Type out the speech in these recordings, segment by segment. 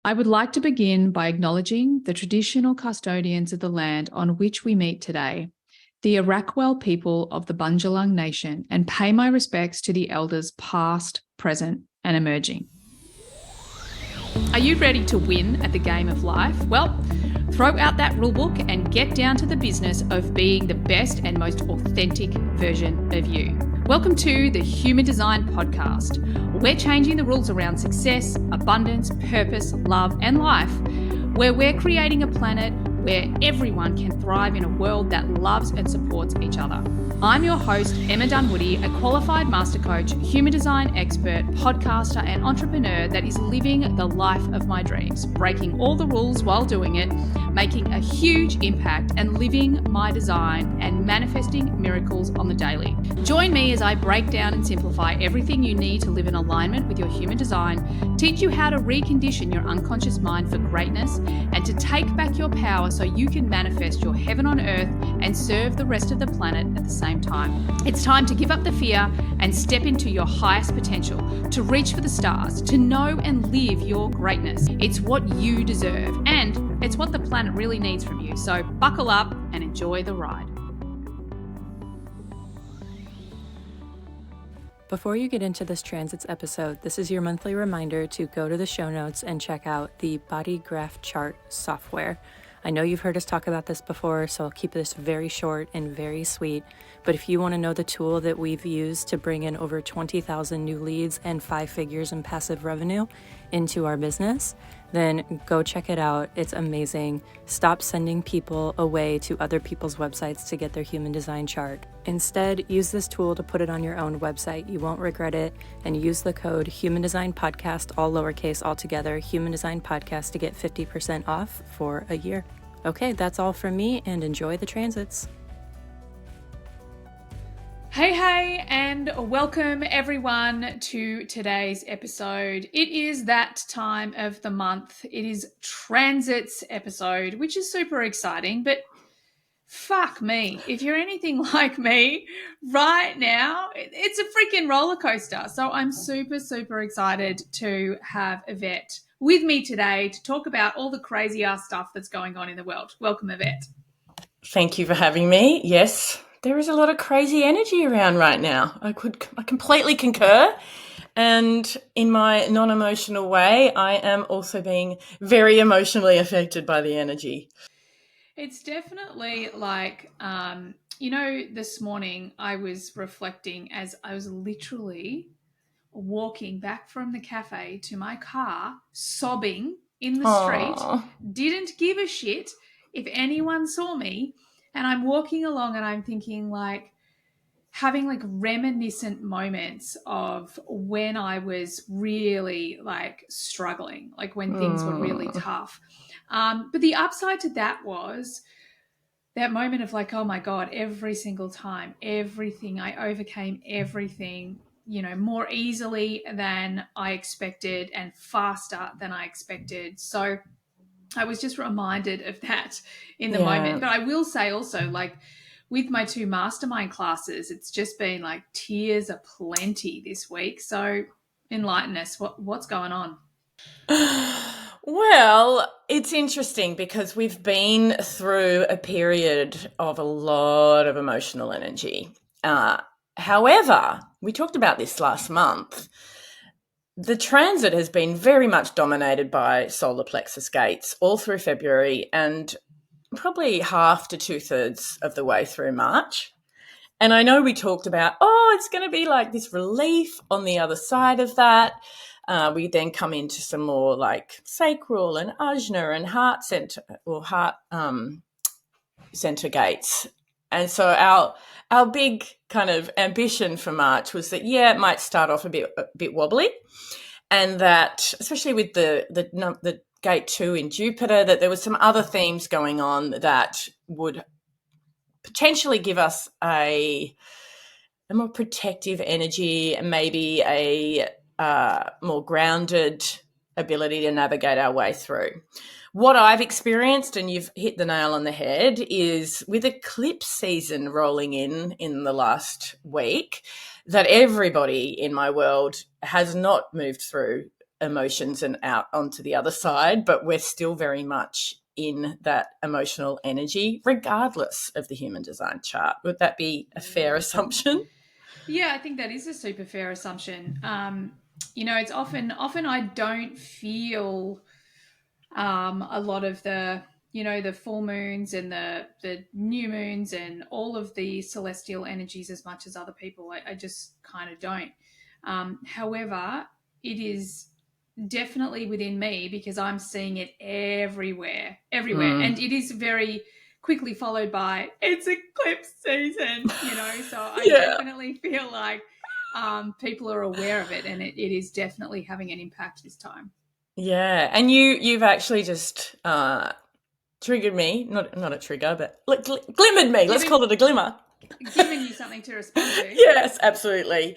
I would like to begin by acknowledging the traditional custodians of the land on which we meet today, the Arakwal people of the Bundjalung Nation, and pay my respects to the elders past, present, and emerging. Are you ready to win at the game of life? Well, throw out that rulebook and get down to the business of being the best and most authentic version of you. Welcome to the Human Design Podcast. We're changing the rules around success, abundance, purpose, love, and life, where we're creating a planet where everyone can thrive in a world that loves and supports each other. I'm your host, Emma Dunwoody, a qualified master coach, human design expert, podcaster, and entrepreneur that is living the life of my dreams, breaking all the rules while doing it, making a huge impact, and living my design and manifesting miracles on the daily. Join me as I break down and simplify everything you need to live in alignment with your human design, teach you how to recondition your unconscious mind for greatness, and to take back your power so you can manifest your heaven on earth and serve the rest of the planet at the same time. It's time to give up the fear and step into your highest potential, to reach for the stars, to know and live your greatness. It's what you deserve, and it's what the planet really needs from you. So buckle up and enjoy the ride. Before you get into this transits episode, this is your monthly reminder to go to the show notes and check out the BodyGraph chart software. I know you've heard us talk about this before, so I'll keep this very short and very sweet. But if you want to know the tool that we've used to bring in over 20,000 new leads and 5 figures in passive revenue into our business, then go check it out. It's amazing. Stop sending people away to other people's websites to get their human design chart. Instead, use this tool to put it on your own website. You won't regret it. And use the code Human Design Podcast, all lowercase all together, Human Design Podcast, to get 50% off for a year. Okay, that's all from me, and enjoy the transits. Hey, and welcome everyone to today's episode. It is that time of the month. It is transits episode, which is super exciting, but fuck me. If you're anything like me right now, it's a freaking roller coaster. So I'm super, super excited to have Yvette with me today to talk about all the crazy ass stuff that's going on in the world. Welcome, Yvette. Thank you for having me. Yes, there is a lot of crazy energy around right now. I completely concur. And in my non-emotional way, I am also being very emotionally affected by the energy. It's definitely like, this morning I was reflecting as I was literally walking back from the cafe to my car, sobbing in the street, didn't give a shit if anyone saw me. And I'm walking along and I'm thinking having reminiscent moments of when I was really struggling, when things were really tough. But the upside to that was that moment of oh my God, every single time, everything, I overcame everything, more easily than I expected and faster than I expected. So I was just reminded of that in the moment. But I will say also, with my 2 mastermind classes, it's just been tears aplenty this week. So enlighten us. What's going on? Well, it's interesting because we've been through a period of a lot of emotional energy. However, we talked about this last month. The transit has been very much dominated by solar plexus gates all through February and probably half to 2/3 of the way through March. And I know we talked about, it's going to be like this relief on the other side of that. We then come into some more sacral and ajna and heart center or heart center gates. And so our big kind of ambition for March was that, it might start off a bit wobbly, and that especially with the gate 2 in Jupiter, that there was some other themes going on that would potentially give us a more protective energy and maybe a more grounded ability to navigate our way through. What I've experienced, and you've hit the nail on the head, is with eclipse season rolling in the last week, that everybody in my world has not moved through emotions and out onto the other side, but we're still very much in that emotional energy, regardless of the human design chart. Would that be a fair assumption? Yeah, I think that is a super fair assumption. It's often I don't feel a lot of the full moons and the new moons and all of the celestial energies as much as other people. I just kind of don't. However, it is definitely within me because I'm seeing it everywhere, and it is very quickly followed by it's eclipse season. So I Yeah. definitely feel like people are aware of it, and it is definitely having an impact this time. Yeah, and you've actually just triggered me, not a trigger, but glimmered me. Let's call it a glimmer. Given you something to respond to. Yes, absolutely.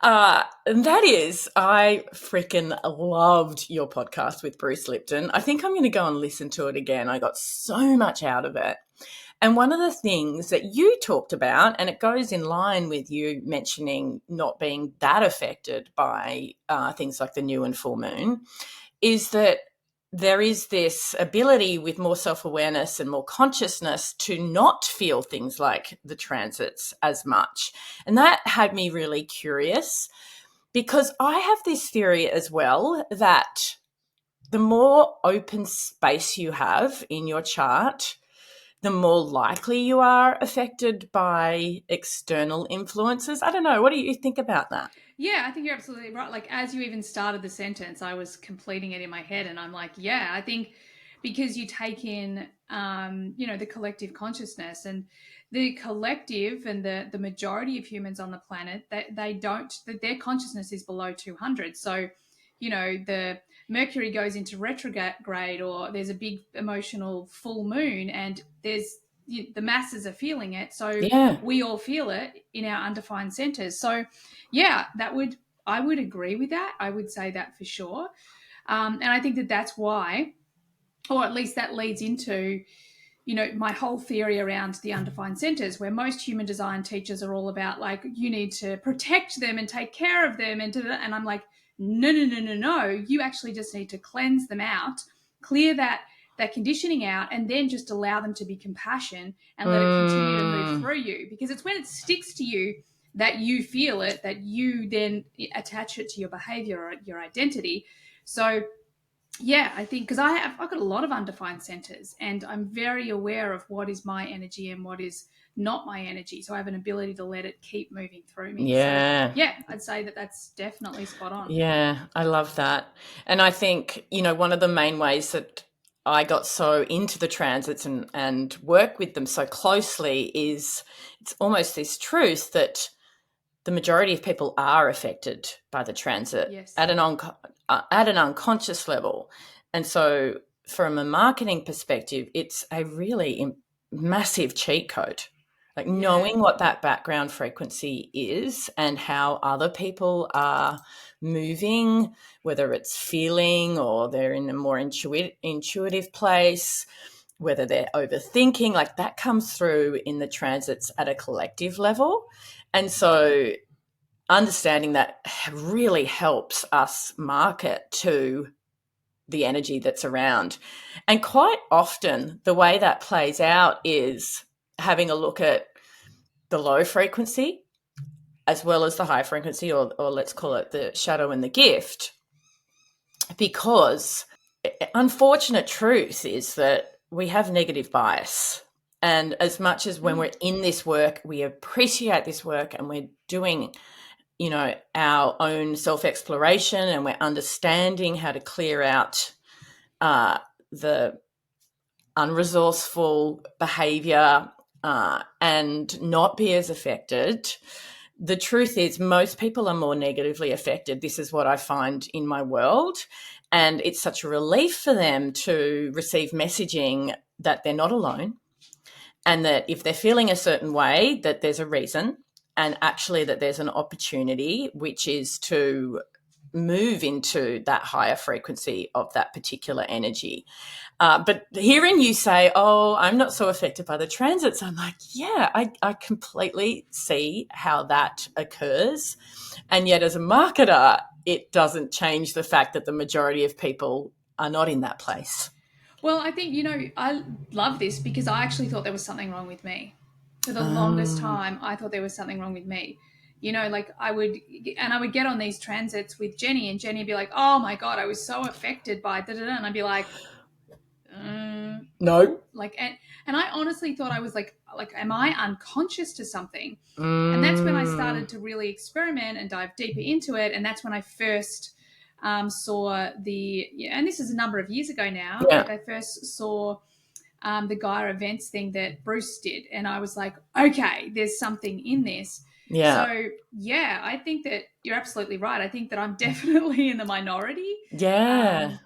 And that is, I freaking loved your podcast with Bruce Lipton. I think I'm going to go and listen to it again. I got so much out of it. And one of the things that you talked about, and it goes in line with you mentioning not being that affected by things like the new and full moon, is that there is this ability with more self-awareness and more consciousness to not feel things like the transits as much. And that had me really curious because I have this theory as well that the more open space you have in your chart, the more likely you are affected by external influences. I don't know. What do you think about that? Yeah, I think you're absolutely right. Like, as you even started the sentence, I was completing it in my head, and I'm like, yeah, I think because you take in, the collective consciousness and the collective and the majority of humans on the planet, that that their consciousness is below 200. So, the Mercury goes into retrograde, or there's a big emotional full moon, and the masses are feeling it. So Yeah. we all feel it in our undefined centers. So yeah, I would agree with that. I would say that for sure. And I think that that's why, or at least that leads into, my whole theory around the undefined centers, where most human design teachers are all about like, you need to protect them and take care of them. And I'm like, no, no, no, no, no. You actually just need to cleanse them out, clear that conditioning out, and then just allow them to be compassion and let it continue to move through you. Because it's when it sticks to you that you feel it, that you then attach it to your behavior or your identity. So yeah, I think because I've got a lot of undefined centers, and I'm very aware of what is my energy and what is not my energy. So I have an ability to let it keep moving through me. Yeah. So yeah, I'd say that that's definitely spot on. Yeah, I love that. And I think, one of the main ways that I got so into the transits and work with them so closely is it's almost this truth that the majority of people are affected by the transit Yes. at an unconscious level. And so from a marketing perspective, it's a really massive cheat code. Like knowing what that background frequency is and how other people are moving, whether it's feeling or they're in a more intuitive place, whether they're overthinking, like that comes through in the transits at a collective level. And so understanding that really helps us market to the energy that's around. And quite often the way that plays out is having a look at the low frequency as well as the high frequency, or let's call it the shadow and the gift, because unfortunate truth is that we have negative bias. And as much as when we're in this work, we appreciate this work and we're doing our own self-exploration and we're understanding how to clear out the unresourceful behavior and not be as affected. The truth is most people are more negatively affected. This is what I find in my world. And it's such a relief for them to receive messaging that they're not alone and that if they're feeling a certain way, that there's a reason, and actually that there's an opportunity, which is to move into that higher frequency of that particular energy. But hearing you say, oh, I'm not so affected by the transits, I'm like, yeah, I completely see how that occurs. And yet as a marketer, it doesn't change the fact that the majority of people are not in that place. Well, I think, I love this because I actually thought there was something wrong with me. For the longest time, I thought there was something wrong with me. Like I would get on these transits with Jenny, and Jenny would be like, oh my God, I was so affected by da da da. And I'd be like, No. like, and I honestly thought I was like, am I unconscious to something? And that's when I started to really experiment and dive deeper into it. And that's when I first saw and this is a number of years ago now, Yeah. like I first saw the Gaia events thing that Bruce did. And I was like, okay, there's something in this. Yeah. So, yeah, I think that you're absolutely right. I think that I'm definitely in the minority. Yeah.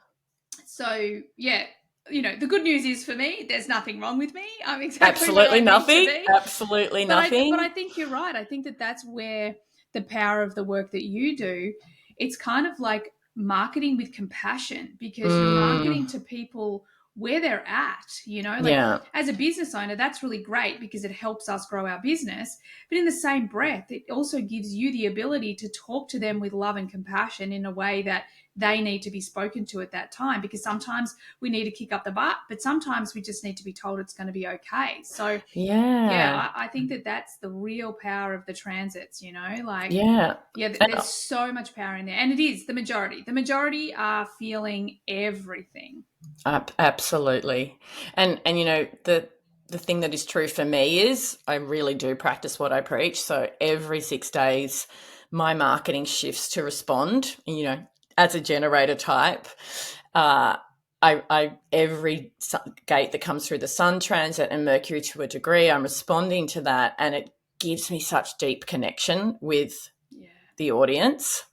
So, yeah, the good news is for me, there's nothing wrong with me. I'm exactly Absolutely where I nothing. need to be. Absolutely nothing. But I think you're right. I think that that's where the power of the work that you do, it's kind of like marketing with compassion, because you're marketing to people where they're at, Yeah. as a business owner, that's really great because it helps us grow our business. But in the same breath, it also gives you the ability to talk to them with love and compassion in a way that they need to be spoken to at that time, because sometimes we need to kick up the butt, but sometimes we just need to be told it's going to be okay. So yeah, I think that that's the real power of the transits, there's so much power in there, and it is the majority are feeling everything. Absolutely. And the thing that is true for me is I really do practice what I preach. So every 6 days my marketing shifts to respond. As a generator type, I every gate that comes through the Sun transit and Mercury to a degree, I'm responding to that, and it gives me such deep connection with the audience,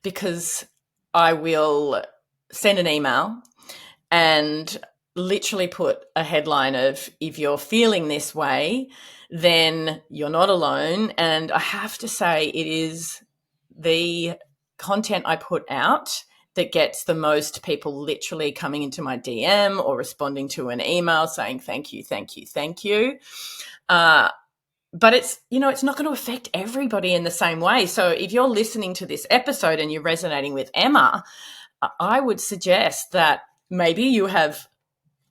because I will send an email and literally put a headline of, if you're feeling this way, then you're not alone. And I have to say, it is the content I put out that gets the most people literally coming into my DM or responding to an email saying, thank you, thank you, thank you. But it's not going to affect everybody in the same way. So if you're listening to this episode and you're resonating with Emma, I would suggest that maybe you have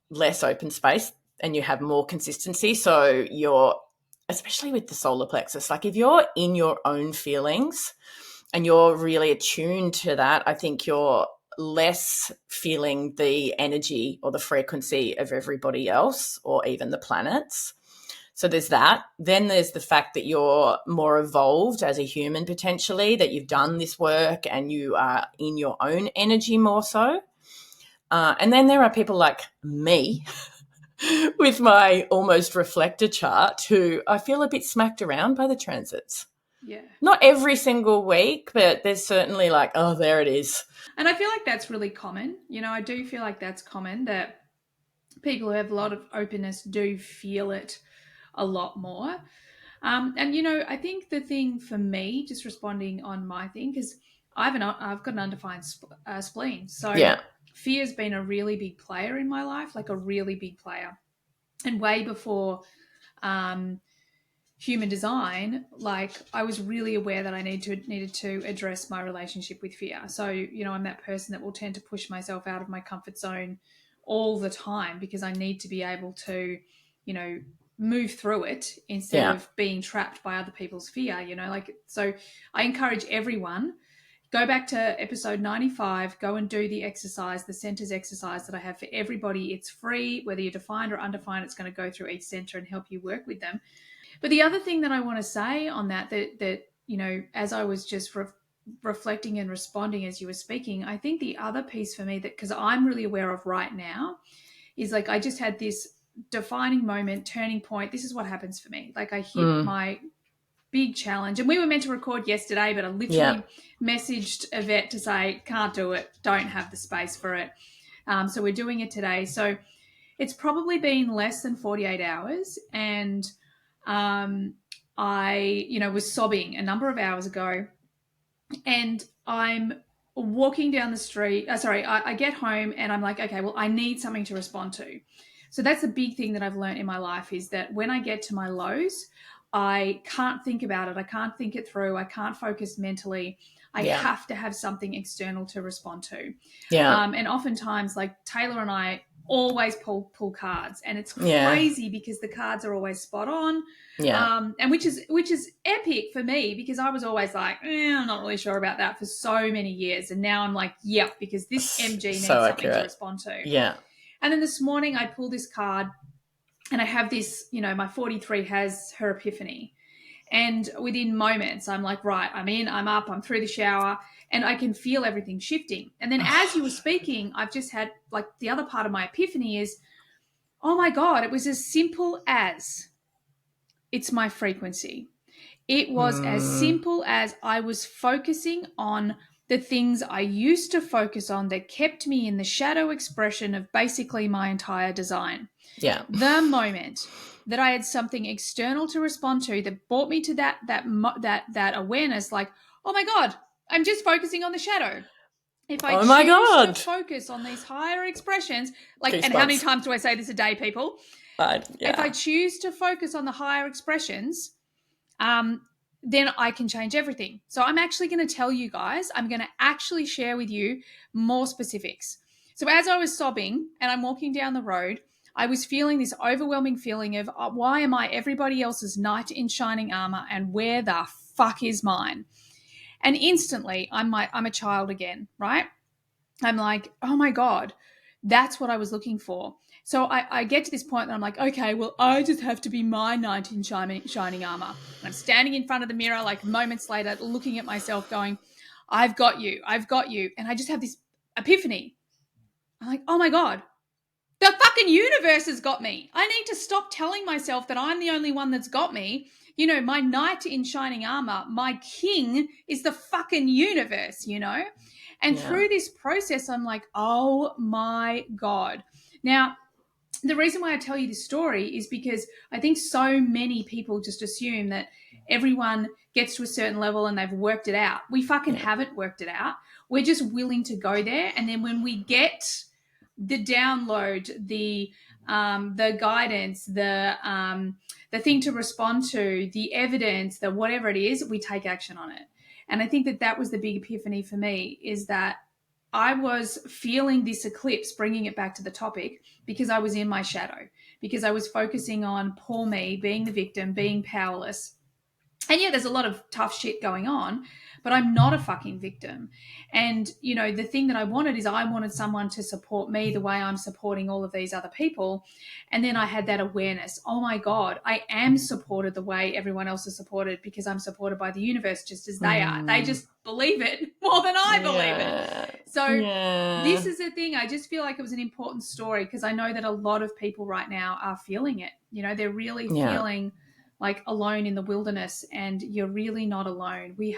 less open space and you have more consistency. So you're, especially with the solar plexus, like if you're in your own feelings and you're really attuned to that, I think you're less feeling the energy or the frequency of everybody else or even the planets. So there's that. Then there's the fact that you're more evolved as a human potentially, that you've done this work and you are in your own energy more so. And then there are people like me with my almost reflector chart who I feel a bit smacked around by the transits. Yeah. Not every single week, but there's certainly like, oh, there it is. And I feel like that's really common. I do feel like that's common, that people who have a lot of openness do feel it a lot more. And I think the thing for me, just responding on my thing, because I've got an undefined spleen, so fear's been a really big player in my life, like a really big player, and way before human design, like I was really aware that I needed to address my relationship with fear. So I'm that person that will tend to push myself out of my comfort zone all the time, because I need to be able to move through it instead of being trapped by other people's fear, so I encourage everyone, go back to episode 95, go and do the exercise, the centers exercise that I have for everybody. It's free, whether you're defined or undefined. It's going to go through each center and help you work with them. But the other thing that I want to say on that as I was just reflecting and responding as you were speaking, I think the other piece for me, that because I'm really aware of right now, is like I just had this defining moment, turning point. This is what happens for me. Like I hit my big challenge, and we were meant to record yesterday, but I literally messaged Yvette to say, can't do it, don't have the space for it. So we're doing it today. So it's probably been less than 48 hours. And I, was sobbing a number of hours ago, and I'm walking down the street. I get home and I'm like, okay, well, I need something to respond to. So that's the big thing that I've learned in my life, is that when I get to my lows, I can't think about it. I can't think it through. I can't focus mentally. I have to have something external to respond to. Yeah. And oftentimes, like Taylor and I always pull cards, and it's crazy because the cards are always spot on. And which is epic for me, because I was always like, I'm not really sure about that for so many years. And now I'm like, because this MG needs something to respond to. Yeah. And then this morning I pulled this card and I have this, my 43 has her epiphany. And within moments, I'm like, right, I'm in, I'm up, I'm through the shower, and I can feel everything shifting. And then as you were speaking, I've just had, like, the other part of my epiphany is, oh my God, it was as simple as, it's my frequency. It was as simple as I was focusing on the things I used to focus on that kept me in the shadow expression of basically my entire design. Yeah. The moment that I had something external to respond to that brought me to that awareness, like, oh my God, I'm just focusing on the shadow. If I choose to focus on these higher expressions, like, and how many times do I say this a day, people? If I choose to focus on the higher expressions, then I can change everything. So I'm actually going to tell you guys, I'm going to actually share with you more specifics. So as I was sobbing and I'm walking down the road, I was feeling this overwhelming feeling of, why am I everybody else's knight in shining armor, and where the fuck is mine? And instantly I'm a child again, right? I'm like, oh my God, that's what I was looking for. So I get to this point and I'm like, okay, well, I just have to be my knight in shining armor. And I'm standing in front of the mirror, like moments later, looking at myself going, I've got you. And I just have this epiphany. I'm like, oh my God, the fucking universe has got me. I need to stop telling myself that I'm the only one that's got me. My knight in shining armor, my king is the fucking universe, And through this process, I'm like, oh my God. Now, the reason why I tell you this story is because I think so many people just assume that everyone gets to a certain level and they've worked it out. We fucking haven't worked it out. We're just willing to go there. And then when we get the download, the guidance, the thing to respond to, the evidence, the whatever it is, we take action on it. And I think that was the big epiphany for me, is that I was feeling this eclipse, bringing it back to the topic, because I was in my shadow, because I was focusing on poor me, being the victim, being powerless. And there's a lot of tough shit going on, but I'm not a fucking victim. And, the thing that I wanted is I wanted someone to support me the way I'm supporting all of these other people. And then I had that awareness, oh my God, I am supported the way everyone else is supported, because I'm supported by the universe just as they are. They just believe it more than I believe it. So this is the thing. I just feel like it was an important story, because I know that a lot of people right now are feeling it. They're really feeling like alone in the wilderness, and you're really not alone. We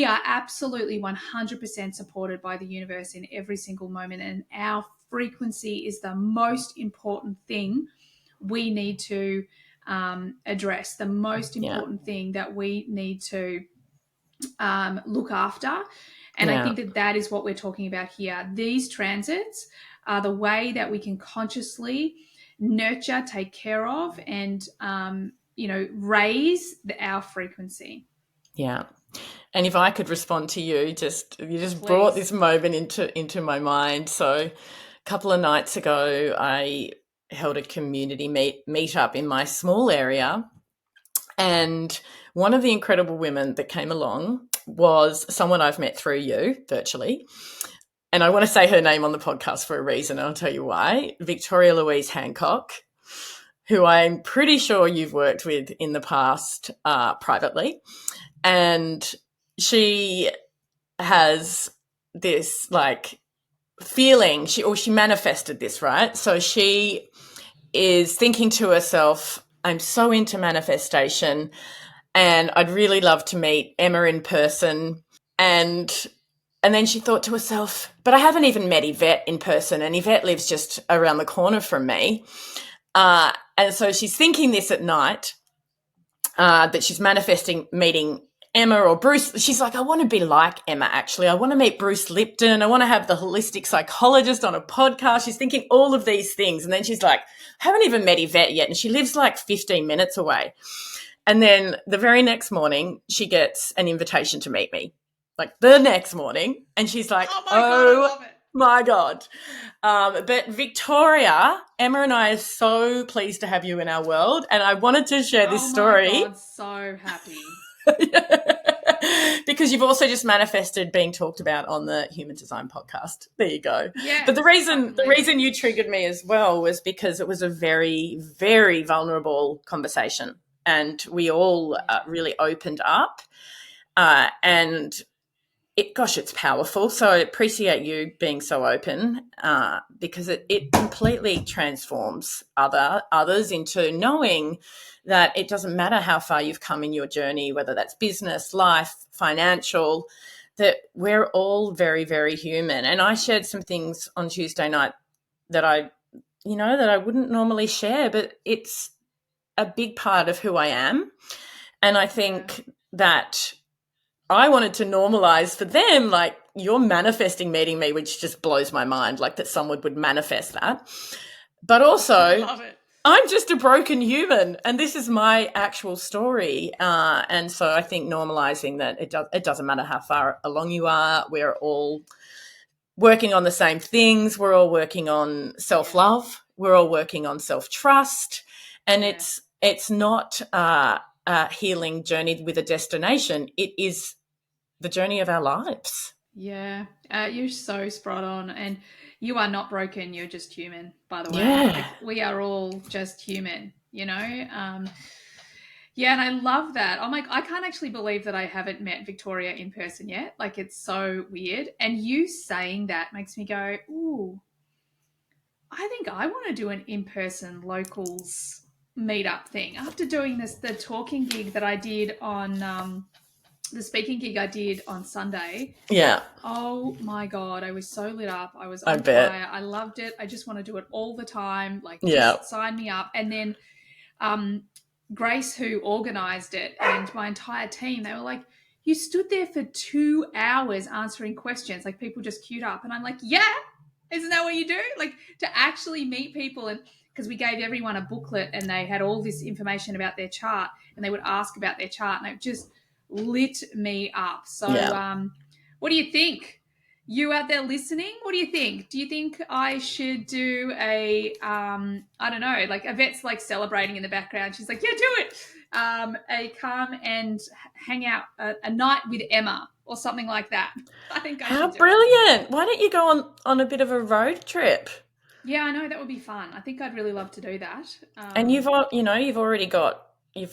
are absolutely 100% supported by the universe in every single moment, and our frequency is the most important thing we need to address, the most important thing that we need to look after. And I think that is what we're talking about here. These transits are the way that we can consciously nurture, take care of, and raise our frequency. Yeah. And if I could respond to you just brought this moment into my mind. So a couple of nights ago, I held a community meet up in my small area, and one of the incredible women that came along was someone I've met through you virtually. And I want to say her name on the podcast for a reason. I'll tell you why. Victoria Louise Hancock, who I'm pretty sure you've worked with in the past privately. And she has this feeling, she manifested this, right? So she is thinking to herself, I'm so into manifestation and I'd really love to meet Emma in person. And then she thought to herself, but I haven't even met Yvette in person, and Yvette lives just around the corner from me. And so she's thinking this at night, that she's manifesting meeting Emma or Bruce. She's like, I want to be like Emma, actually. I want to meet Bruce Lipton. I want to have the holistic psychologist on a podcast. She's thinking all of these things. And then she's like, I haven't even met Yvette yet. And she lives like 15 minutes away. And then the very next morning, she gets an invitation to meet me, like the next morning. And she's like, Oh, my God, I love it. My God. But Victoria, Emma and I are so pleased to have you in our world. And I wanted to share this story. Oh, my God, so happy. Because you've also just manifested being talked about on the Human Design podcast. There you go. Yeah, but the reason you triggered me as well was because it was a very, very vulnerable conversation, and we all really opened up. And it's powerful. So I appreciate you being so open, because it completely transforms others into knowing that it doesn't matter how far you've come in your journey, whether that's business, life, financial, that we're all very, very human. And I shared some things on Tuesday night that I wouldn't normally share, but it's a big part of who I am. And I think that I wanted to normalize for them, like, you're manifesting meeting me, which just blows my mind, like that someone would manifest that. But also, I love it. I'm just a broken human, and this is my actual story. And so I think normalizing that it doesn't matter how far along you are. We're all working on the same things. We're all working on self-love. We're all working on self-trust. And it's not a healing journey with a destination. It is the journey of our lives. Yeah, you're so spot on. And you are not broken. You're just human, by the way. Yeah. Like, we are all just human, you know? Yeah, and I love that. I'm like, I can't actually believe that I haven't met Victoria in person yet. Like, it's so weird. And you saying that makes me go, ooh, I think I want to do an in-person locals meetup thing. After doing the talking gig that I did on the speaking gig I did on Sunday. Yeah. Oh my God, I was so lit up. I was I on bet. fire. I loved it. I just want to do it all the time. Like, Yeah. just sign me up. And then Grace, who organised it, and my entire team, they were like, you stood there for 2 hours answering questions. Like, people just queued up. And I'm like, yeah, isn't that what you do? Like, to actually meet people. And because we gave everyone a booklet and they had all this information about their chart, and they would ask about their chart, and it just lit me up. So what do you think? You out there listening, what do you think? Do you think I should do I don't know, like Yvette's like celebrating in the background. She's like, yeah, do it. A come and hang out a night with Emma or something like that. I think I How should do brilliant. Why don't you go on a bit of a road trip? Yeah, I know, that would be fun. I think I'd really love to do that. And you've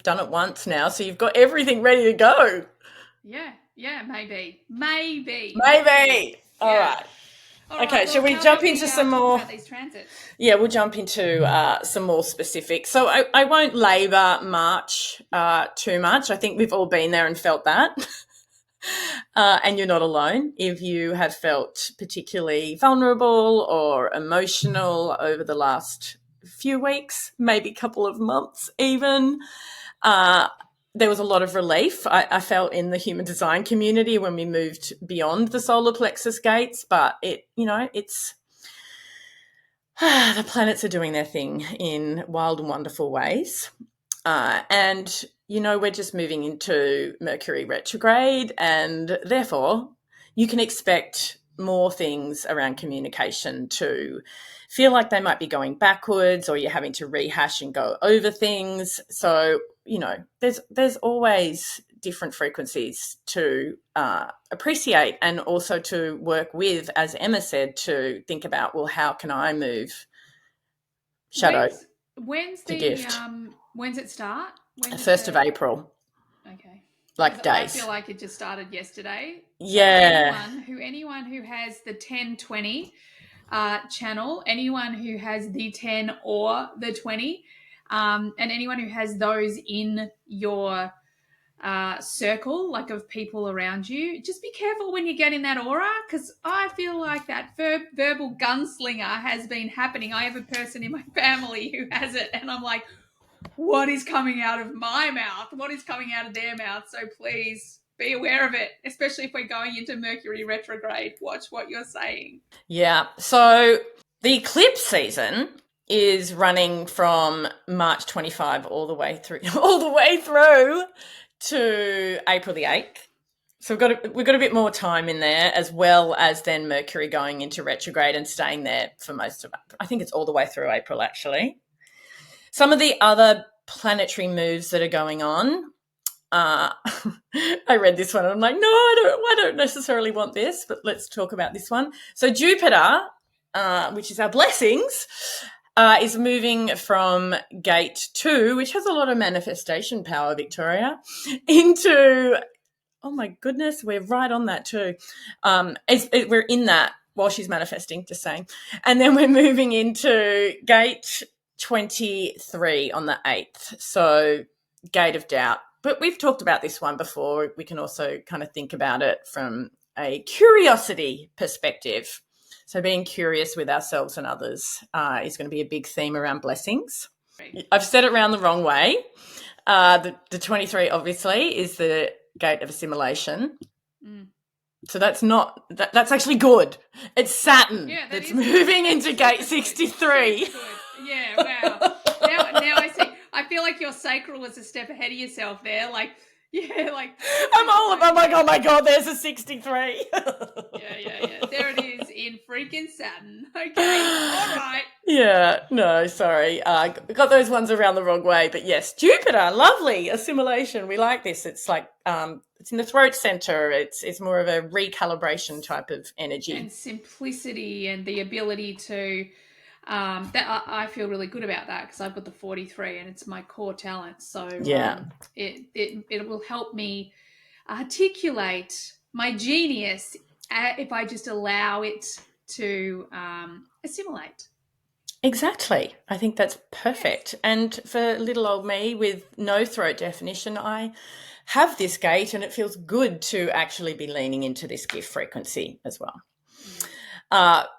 done it once now, so you've got everything ready to go. Yeah, maybe. All right. Okay, shall we jump into some more? About these transits? Yeah, we'll jump into some more specifics. So I won't labour March too much. I think we've all been there and felt that. And you're not alone if you have felt particularly vulnerable or emotional over the last few weeks, maybe couple of months even. There was a lot of relief I felt in the human design community when we moved beyond the solar plexus gates, but it's the planets are doing their thing in wild and wonderful ways. And we're just moving into Mercury retrograde, and therefore you can expect more things around communication to feel like they might be going backwards, or you're having to rehash and go over things. So, there's always different frequencies to appreciate, and also to work with, as Emma said, to think about, well, how can I move shadow when's to the gift? When's it start? 1st of April. Okay. Like days. I feel like it just started yesterday. Yeah. So anyone who has the 1020 channel, anyone who has the 10 or the 20, and anyone who has those in your circle, like of people around you, just be careful when you get in that aura, because I feel like that verbal gunslinger has been happening. I have a person in my family who has it, and I'm like, what is coming out of my mouth? What is coming out of their mouth? So please be aware of it, especially if we're going into Mercury retrograde. Watch what you're saying. Yeah. So the eclipse season is running from March 25 all the way through to April the 8th. So we've got a bit more time in there, as well as then Mercury going into retrograde and staying there for most of it. I think it's all the way through April, actually. Some of the other planetary moves that are going on, I read this one and I'm like, no, I don't necessarily want this, but let's talk about this one. So Jupiter, which is our blessings, is moving from gate 2, which has a lot of manifestation power, Victoria, into, oh my goodness, we're right on that too. We're in that while she's manifesting, just saying. And then we're moving into gate 23 on the 8th, so gate of doubt. But we've talked about this one before. We can also kind of think about it from a curiosity perspective. So being curious with ourselves and others is going to be a big theme around blessings. I've said it around the wrong way. The 23 obviously is the gate of assimilation. So that's actually good. It's Saturn that's moving into gate 63. Yeah, wow. Now I see. I feel like your sacral was a step ahead of yourself there. Like, yeah, like I'm like, oh my God, there's a 63. Yeah. There it is in freaking Saturn. Okay, all right. Yeah, no, sorry. Got those ones around the wrong way. But yes, Jupiter, lovely. Assimilation. We like this. It's like it's in the throat center. It's more of a recalibration type of energy. And simplicity and the ability to that I feel really good about that because I've got the 43 and it's my core talent. So it will help me articulate my genius if I just allow it to assimilate. Exactly. I think that's perfect. And for little old me with no throat definition, I have this gate and it feels good to actually be leaning into this gift frequency as well.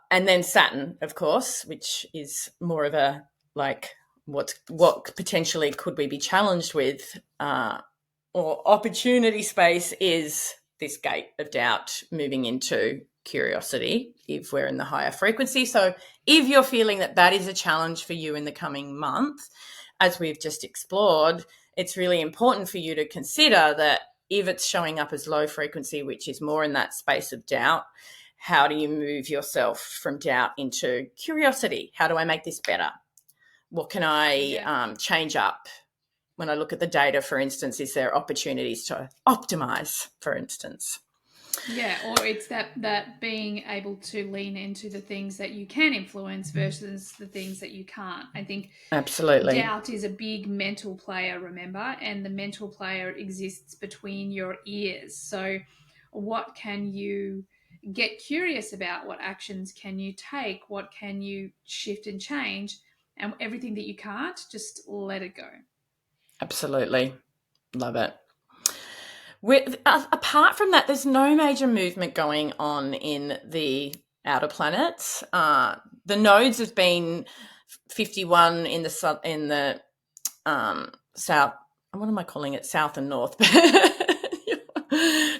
And then Saturn, of course, which is more of a like what potentially could we be challenged with or opportunity space is this gate of doubt moving into curiosity if we're in the higher frequency. So if you're feeling that is a challenge for you in the coming month, as we've just explored, it's really important for you to consider that if it's showing up as low frequency, which is more in that space of doubt, how do you move yourself from doubt into curiosity? How do I make this better? What can I change up? When I look at the data, for instance, is there opportunities to optimize, for instance? Yeah, or it's that being able to lean into the things that you can influence versus the things that you can't. I think absolutely doubt is a big mental player, remember, and the mental player exists between your ears. So what can you get curious about? What actions can you take? What can you shift and change? And everything that you can't, just let it go. Absolutely. Love it. Apart from that, there's no major movement going on in the outer planets. The nodes have been 51 in the south. What am I calling it? South and north.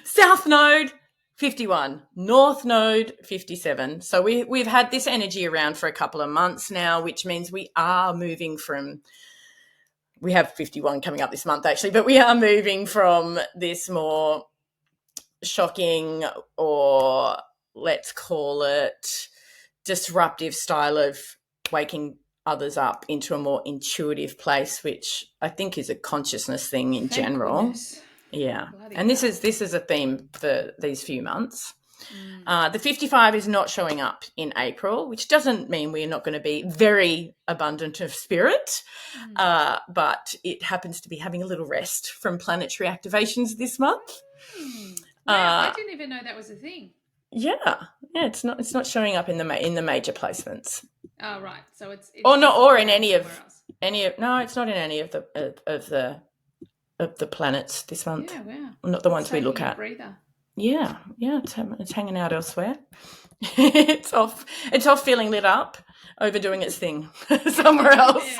South node 51, north node 57. So we've had this energy around for a couple of months now, which means we are moving from. We have 51 coming up this month, actually, but we are moving from this more shocking or let's call it disruptive style of waking others up into a more intuitive place, which I think is a consciousness thing in general. Goodness. Yeah. And this is a theme for these few months. The 55 is not showing up in April, which doesn't mean we're not going to be very abundant of spirit, but it happens to be having a little rest from planetary activations this month. Wow, I didn't even know that was a thing. Yeah, it's not showing up in the major placements. Oh, right. So it's in any of no, it's not in any of the planets this month. Yeah, wow. Not the ones we look at. Breather. Yeah, it's hanging out elsewhere. it's off feeling lit up, overdoing its thing somewhere else.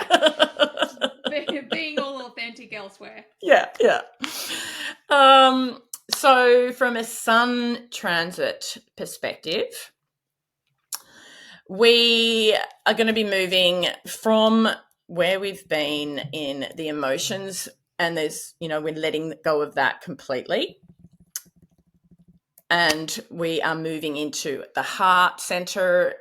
Being all authentic elsewhere. Yeah. So from a sun transit perspective, we are going to be moving from where we've been in the emotions, and we're letting go of that completely. And we are moving into the heart center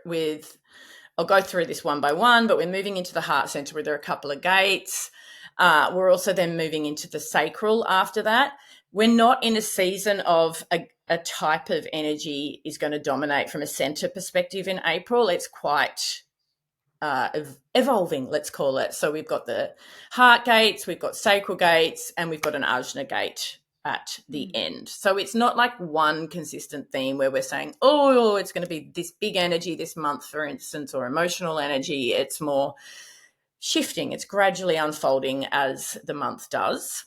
I'll go through this one by one, but we're moving into the heart center where there are a couple of gates. We're also then moving into the sacral after that. We're not in a season of a type of energy is going to dominate from a center perspective in April. It's quite evolving, let's call it. So we've got the heart gates, we've got sacral gates, and we've got an ajna gate at the end. So it's not like one consistent theme where we're saying, oh, it's going to be this big energy this month, for instance, or emotional energy. It's more shifting. It's gradually unfolding as the month does.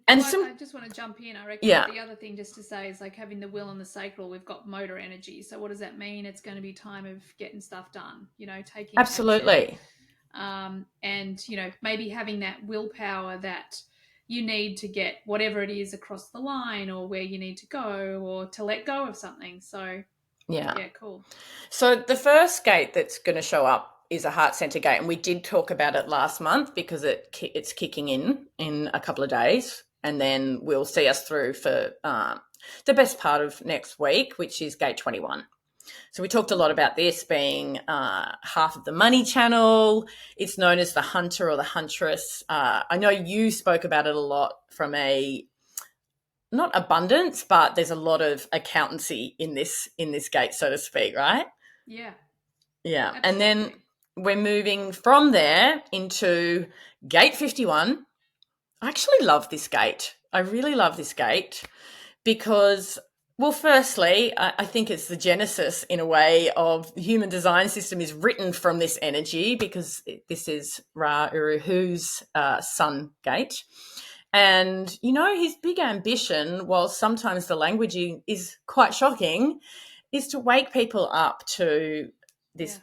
And I just want to jump in. I reckon the other thing just to say is like having the will and the sacral, we've got motor energy. So what does that mean? It's going to be time of getting stuff done, taking absolutely action. And, maybe having that willpower that you need to get whatever it is across the line or where you need to go or to let go of something. So, yeah, cool. So the first gate that's going to show up is a heart center gate, and we did talk about it last month because it's kicking in a couple of days, and then we'll see us through for the best part of next week, which is gate 21. So we talked a lot about this being half of the money channel. It's known as the hunter or the huntress. I know you spoke about it a lot from not abundance, but there's a lot of accountancy in this gate, so to speak, right? Yeah. Yeah. Absolutely. And then we're moving from there into gate 51. I actually love this gate. I really love this gate because, well, firstly, I think it's the genesis in a way of the human design system is written from this energy because this is Ra Uruhu's sun gate. And, his big ambition, while sometimes the language is quite shocking, is to wake people up to this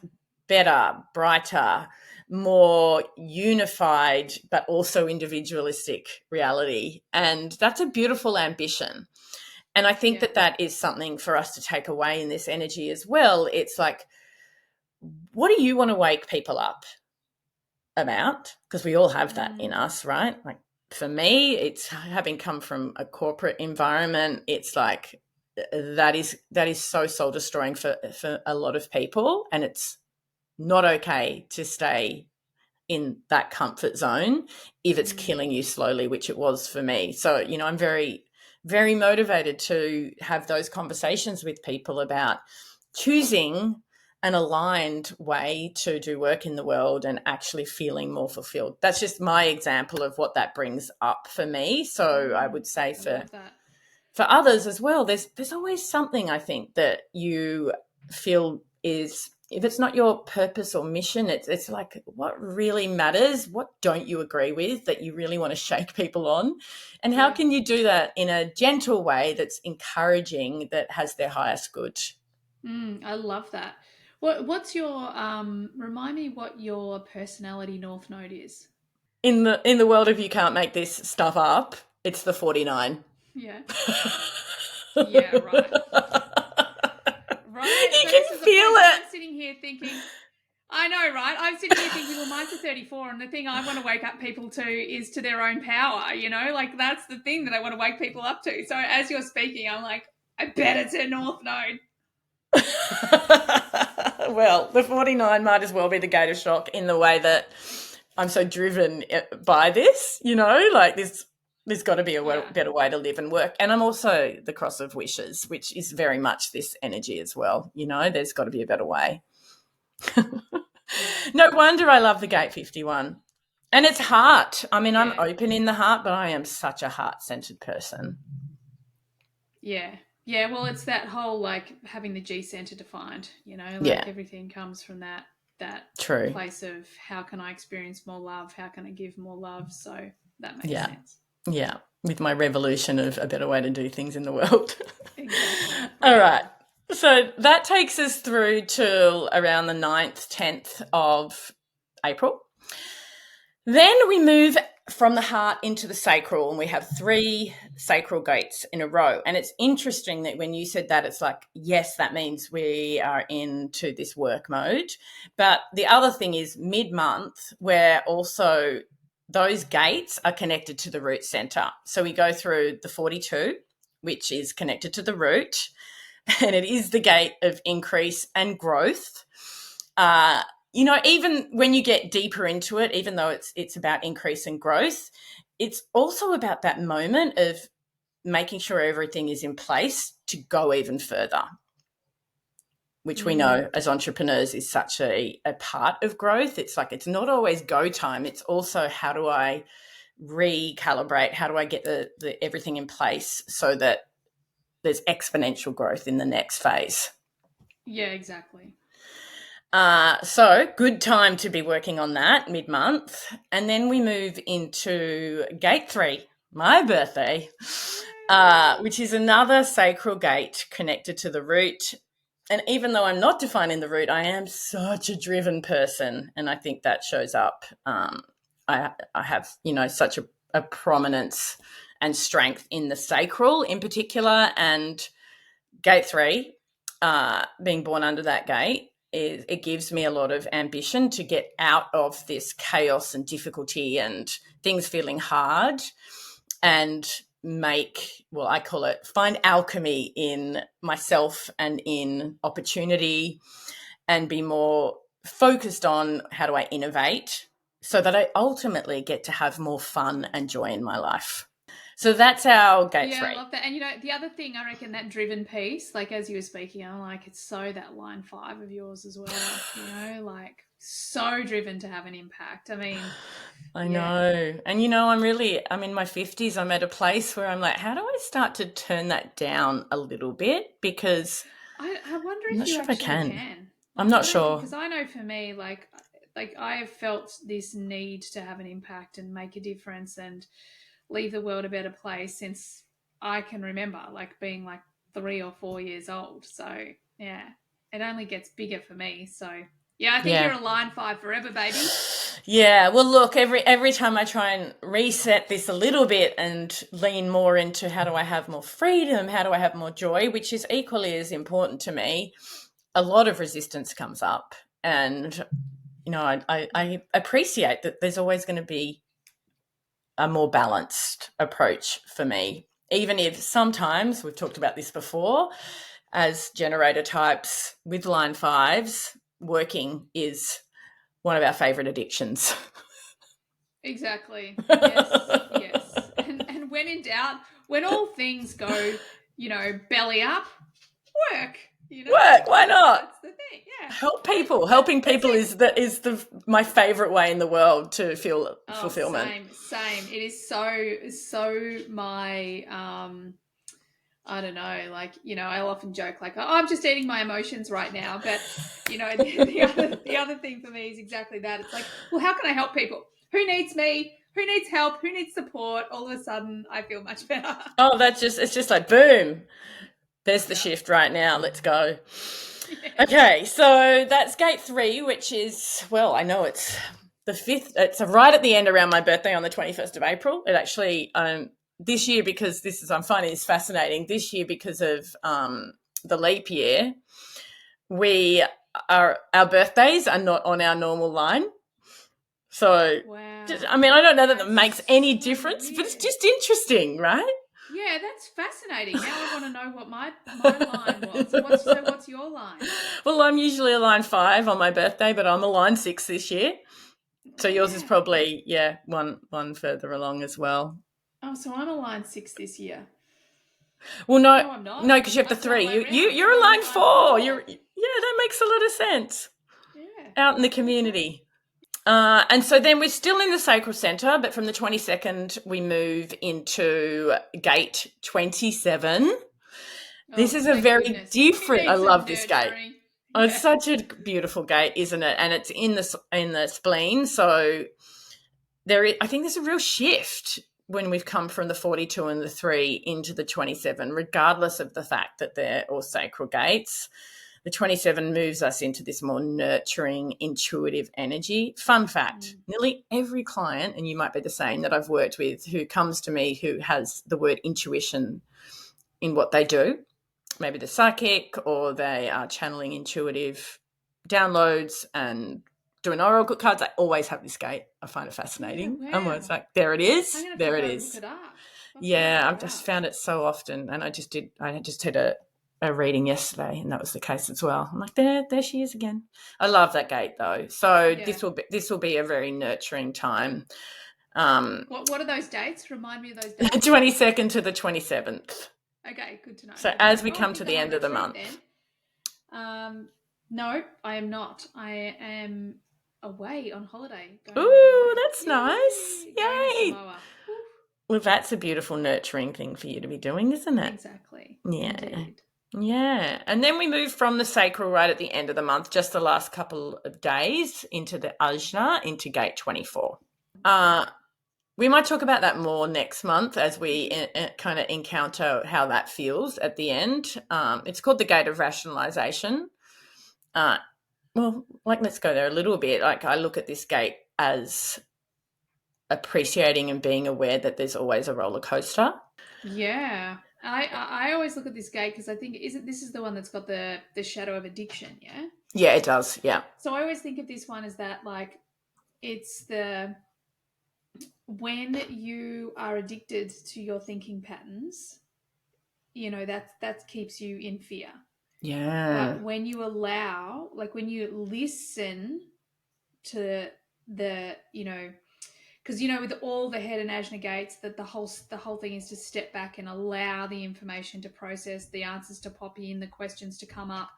better, brighter, more unified, but also individualistic reality. And that's a beautiful ambition. And I think that is something for us to take away in this energy as well. It's like, what do you want to wake people up about? Because we all have that in us, right? Like for me, it's having come from a corporate environment. It's like that is so soul destroying for a lot of people, and it's not okay to stay in that comfort zone if it's killing you slowly, which it was for me. So, I'm very, very motivated to have those conversations with people about choosing an aligned way to do work in the world and actually feeling more fulfilled. That's just my example of what that brings up for me. So I would say for others as well, there's always something I think that you feel is, if it's not your purpose or mission, it's like what really matters, what don't you agree with that you really want to shake people on, and how can you do that in a gentle way that's encouraging, that has their highest good. I love that. What's your remind me what your personality North Node is? In the world of you can't make this stuff up, it's the 49. Yeah. Yeah, right. Right. You can feel it. I'm sitting here thinking, I know, right? I'm sitting here thinking, well, mine's a 34, and the thing I want to wake up people to is to their own power, like that's the thing that I want to wake people up to. So as you're speaking, I'm like, I bet it's a North Node. Well, the 49 might as well be the gate of shock in the way that I'm so driven by this, like this. There's got to be a better way to live and work. And I'm also the cross of wishes, which is very much this energy as well. There's got to be a better way. No wonder I love the gate 51. And it's heart. I mean, I'm open in the heart, but I am such a heart-centered person. Yeah. Yeah, well, it's that whole like having the G center defined, everything comes from that True place of how can I experience more love? How can I give more love? So that makes sense. Yeah, with my revolution of a better way to do things in the world. Exactly. All right. So that takes us through till around the 9th, 10th of April. Then we move from the heart into the sacral, and we have 3 sacral gates in a row. And it's interesting that when you said that, it's like, yes, that means we are into this work mode. But the other thing is mid-month, where also those gates are connected to the root center. So we go through the 42, which is connected to the root, and it is the gate of increase and growth. Even when you get deeper into it, even though it's about increase and growth, it's also about that moment of making sure everything is in place to go even further, which we know as entrepreneurs is such a part of growth. It's like, it's not always go time. It's also, how do I recalibrate? How do I get the everything in place so that there's exponential growth in the next phase? Yeah, exactly. So good time to be working on that mid-month. And then we move into gate 3, my birthday, which is another sacral gate connected to the root. And even though I'm not defining the root, I am such a driven person. And I think that shows up. I have, such a prominence and strength in the sacral in particular. And gate 3, being born under that gate, it gives me a lot of ambition to get out of this chaos and difficulty and things feeling hard, and I call it, find alchemy in myself and in opportunity, and be more focused on how do I innovate so that I ultimately get to have more fun and joy in my life. So that's our gate 3. I love that. And, the other thing, I reckon that driven piece, like as you were speaking, I'm like, it's so that line 5 of yours as well, like so driven to have an impact. I mean, I know. And, I'm in my 50s. I'm at a place where I'm like, how do I start to turn that down a little bit? Because I wonder I'm if not you sure if I actually can. I'm not sure. Because I know for me, like I have felt this need to have an impact and make a difference and leave the world a better place since I can remember, like being like 3 or 4 years old. So yeah, it only gets bigger for me. So yeah, I think you're a line 5 forever, baby. Yeah, well, look, every time I try and reset this a little bit and lean more into how do I have more freedom, how do I have more joy, which is equally as important to me, a lot of resistance comes up. And, I appreciate that there's always going to be a more balanced approach for me, even if sometimes, we've talked about this before, as generator types with line 5s, working is one of our favorite addictions. Exactly. Yes. And when in doubt, when all things go, belly up, work. Work, why not? That's the thing. Yeah. Help people. Helping people is my favorite way in the world to feel fulfillment. Same. It is so my I don't know, like, I often joke like, oh, I'm just eating my emotions right now. But, the other thing for me is exactly that. It's like, well, how can I help people? Who needs me? Who needs help? Who needs support? All of a sudden, I feel much better. Oh, it's just like, boom. There's the shift right now. Let's go. Yeah. Okay, so that's gate 3, which is, well, I know it's the 5th. It's right at the end around my birthday on the 21st of April. It actually, this year, because I'm finding this fascinating, this year because of the leap year, our birthdays are not on our normal line. So, wow. I don't know that makes any difference, weird. But it's just interesting, right? Yeah, that's fascinating. Now I want to know what my line was. What's your line? Well, I'm usually a line 5 on my birthday, but I'm a line 6 this year. So yours is probably, one further along as well. Oh, so I'm a line 6 this year. Well, no, I'm not. No, because you have the 3. You're a line 4. That makes a lot of sense. Yeah. Out in the community. And so then we're still in the sacral center, but from the 22nd, we move into gate 27. This is a very different, I love this gate. Yeah. Oh, it's such a beautiful gate, isn't it? And it's in the spleen. So I think there's a real shift when we've come from the 42 and the 3 into the 27, regardless of the fact that they're all sacral gates. The 27 moves us into this more nurturing, intuitive energy. Fun fact, nearly every client, and you might be the same, that I've worked with who comes to me who has the word intuition in what they do, maybe they're psychic or they are channeling intuitive downloads and doing oracle cards, I always have this gate. I find it fascinating. Yeah, wow. I'm always like, there it is. I'm gonna There it go is. Look it up. Yeah, I've just found it so often. And I just had a reading yesterday and that was the case as well. I'm like, there she is again. I love that gate though. So this will be a very nurturing time. What are those dates? Remind me of those dates. 22nd to the 27th. Okay, good to know. So as we come to the end of the month. No, I am not. I am away on holiday. Ooh, that's nice. Yay. Well, that's a beautiful nurturing thing for you to be doing, isn't it? Exactly. Yeah. Indeed. Yeah. And then we move from the sacral right at the end of the month, just the last couple of days, into the ajna, into gate 24. We might talk about that more next month as we kind of encounter how that feels at the end. It's called the gate of rationalization. Let's go there a little bit. Like, I look at this gate as appreciating and being aware that there's always a roller coaster. Yeah. I always look at this gate because I think this is the one that's got the shadow of addiction, yeah? Yeah, it does, yeah. So I always think of this one as that, like, it's when you are addicted to your thinking patterns, that keeps you in fear. Yeah. But when you allow, like when you listen to the, because with all the head and ajna gates, that the whole thing is to step back and allow the information to process, the answers to pop in, the questions to come up.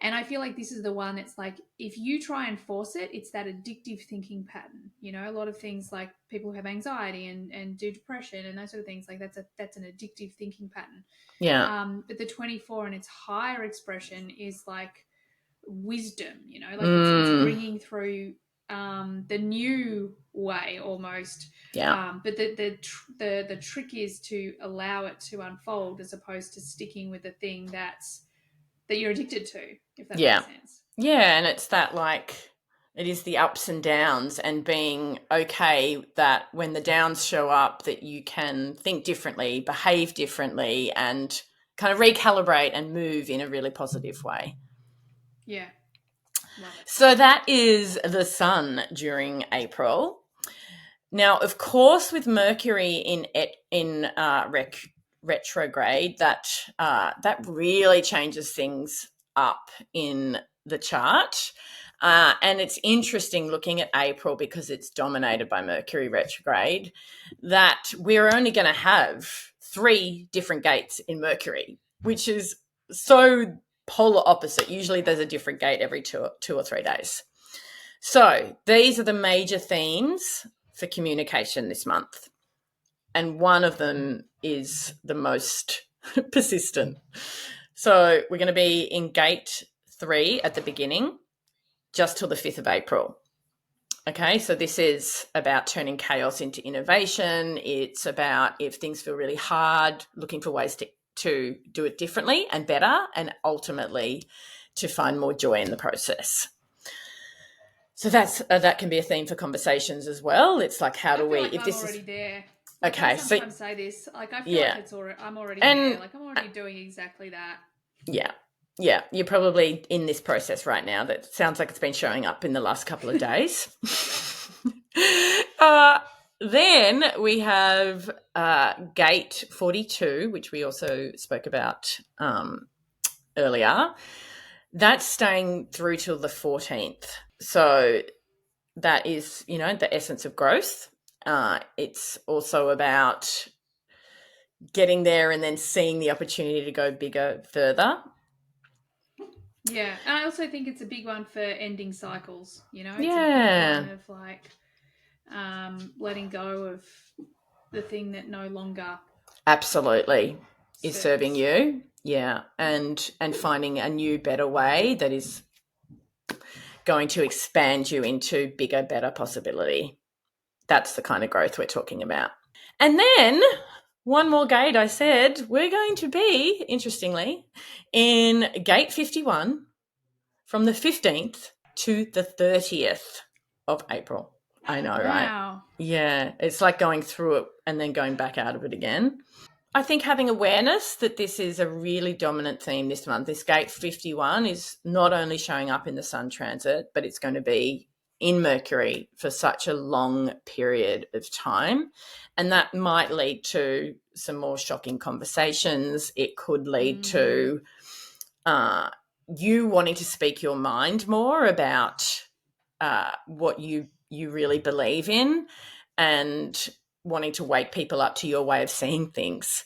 And I feel like this is the one that's like, if you try and force it, it's that addictive thinking pattern. A lot of things like people who have anxiety and do depression and those sort of things, like that's an addictive thinking pattern. Yeah. But the 24 and its higher expression is like wisdom, it's bringing through the new way almost. Yeah. But the trick is to allow it to unfold as opposed to sticking with the thing that you're addicted to, if that makes sense. Yeah, and it's that, like, it is the ups and downs and being okay that when the downs show up that you can think differently, behave differently, and kind of recalibrate and move in a really positive way. Yeah. Love it. So that is the sun during April. Now, of course, with Mercury in retrograde, that really changes things up in the chart. And it's interesting looking at April because it's dominated by Mercury retrograde, that we're only going to have 3 different gates in Mercury, which is so polar opposite. Usually there's a different gate every 2 or 3 days. So these are the major themes for communication this month. And one of them is the most persistent. So we're going to be in gate 3 at the beginning, just till the 5th of April. Okay, so this is about turning chaos into innovation. It's about, if things feel really hard, looking for ways to do it differently and better, and ultimately to find more joy in the process. So that can be a theme for conversations as well. It's like, how do we? Like if I'm this already is there. okay, I sometimes say this. Like I feel like it's already. I'm already there. Like I'm already doing exactly that. Yeah. Yeah, you're probably in this process right now that sounds like it's been showing up in the last couple of days. Then we have gate 42, which we also spoke about earlier. That's staying through till the 14th. So that is, the essence of growth. It's also about getting there and then seeing the opportunity to go bigger, further. Yeah, and I also think it's a big one for ending cycles. It's a big one of like letting go of the thing that no longer absolutely is serving you. Yeah, and finding a new, better way that is going to expand you into bigger, better possibility. That's the kind of growth we're talking about. And then one more gate, I said, we're going to be, interestingly, in gate 51 from the 15th to the 30th of April. I know, right? Wow. Yeah, it's like going through it and then going back out of it again. I think having awareness that this is a really dominant theme this month. This gate 51 is not only showing up in the sun transit, but it's going to be in Mercury for such a long period of time. And that might lead to some more shocking conversations. It could lead to you wanting to speak your mind more about what you really believe in, and wanting to wake people up to your way of seeing things.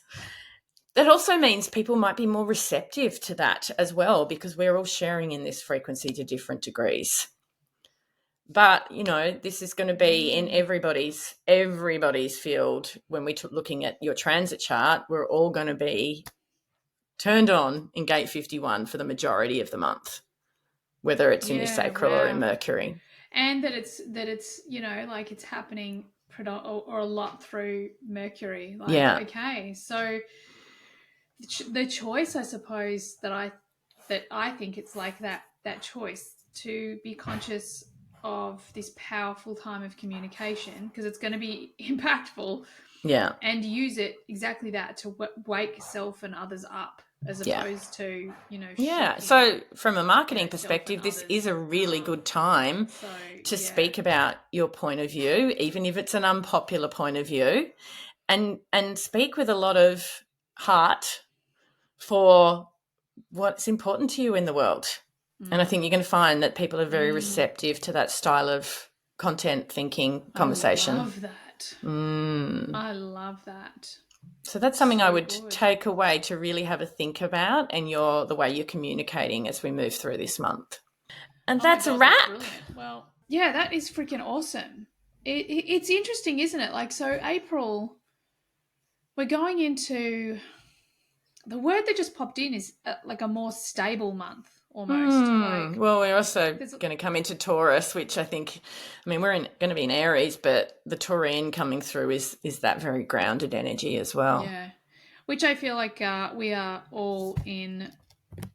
That also means people might be more receptive to that as well, because we're all sharing in this frequency to different degrees. But, you know, this is going to be in everybody's field. When we're looking at your transit chart, we're all going to be turned on in gate 51 for the majority of the month, whether it's in your sacral or in Mercury. And that it's you know, like it's happening or a lot through Mercury. Like, okay, so the choice, I suppose, that I think it's like that choice to be conscious of this powerful time of communication, because it's going to be impactful. Yeah. And use it exactly that to wake self and others up, as opposed to, you know. Yeah. So from a marketing perspective, this is a really good time to speak about your point of view, even if it's an unpopular point of view, and speak with a lot of heart for what's important to you in the world. And I think you're going to find that people are very receptive to that style of content, thinking, conversation. I love that. I love that. So that's something I would take away to really have a think about, and the way you're communicating as we move through this month. And that's a wrap. That's well, yeah, that is freaking awesome. It's interesting, isn't it? Like, so April, we're going into, the word that just popped in is like a more stable month. Almost. Well, we're also going to come into Taurus, which I think, I mean, we're going to be in Aries, but the Taurine coming through is that very grounded energy as well. Yeah, which I feel like we are all in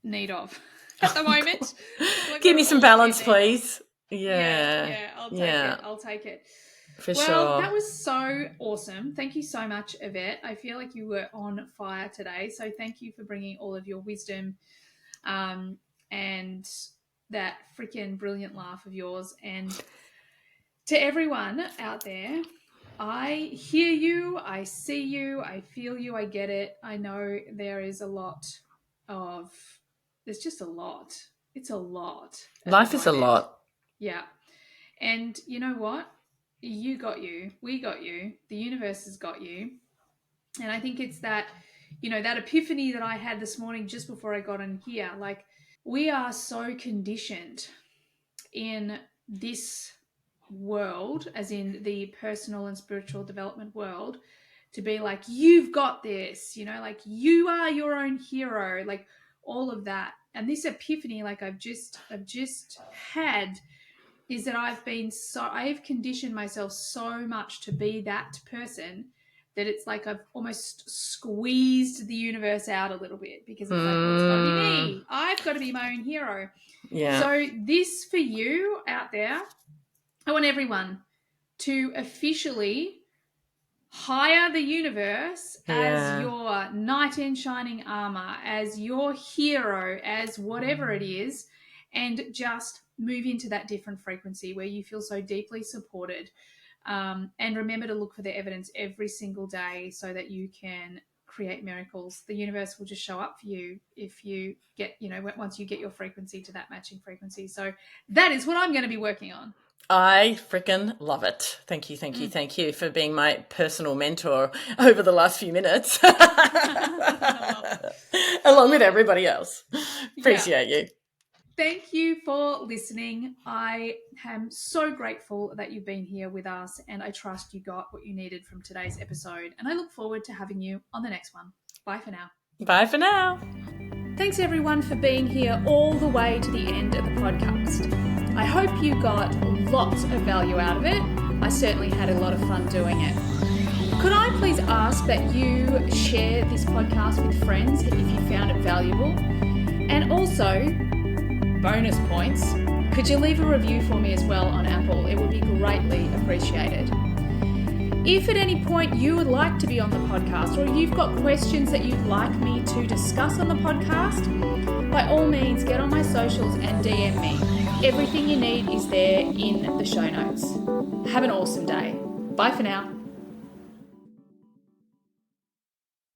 need of at the moment. Like, give me some balance, please. Yeah, I'll take it. For sure. Well, that was so awesome. Thank you so much, Yvette. I feel like you were on fire today. So thank you for bringing all of your wisdom and that freaking brilliant laugh of yours. And to everyone out there, I hear you, I see you, I feel you, I get it. I know there is there's just a lot. It's a lot. Life is a lot. Yeah. And you know what? You got you. We got you. The universe has got you. And I think it's that, you know, that epiphany that I had this morning just before I got in here. Like, we are so conditioned in this world, as in the personal and spiritual development world, to be like, you've got this, you know, like you are your own hero, like all of that. And this epiphany, like I've just had, is that I've conditioned myself so much to be that person that it's like I've almost squeezed the universe out a little bit, because it's like, well, it's got to be me. I've got to be my own hero. Yeah. So this, for you out there, I want everyone to officially hire the universe as your knight in shining armor, as your hero, as whatever it is, and just move into that different frequency where you feel so deeply supported. And remember to look for the evidence every single day so that you can create miracles. The universe will just show up for you if you get, you know, once you get your frequency to that matching frequency. So that is what I'm going to be working on. I freaking love it. Thank you for being my personal mentor over the last few minutes, along with everybody else. Appreciate you. Thank you for listening. I am so grateful that you've been here with us, and I trust you got what you needed from today's episode. And I look forward to having you on the next one. Bye for now. Bye for now. Thanks everyone for being here all the way to the end of the podcast. I hope you got lots of value out of it. I certainly had a lot of fun doing it. Could I please ask that you share this podcast with friends if you found it valuable? And also, bonus points, could you leave a review for me as well on Apple? It would be greatly appreciated. If at any point you would like to be on the podcast, or you've got questions that you'd like me to discuss on the podcast, by all means get on my socials and DM me. Everything you need is there in the show notes. Have an awesome day. Bye for now.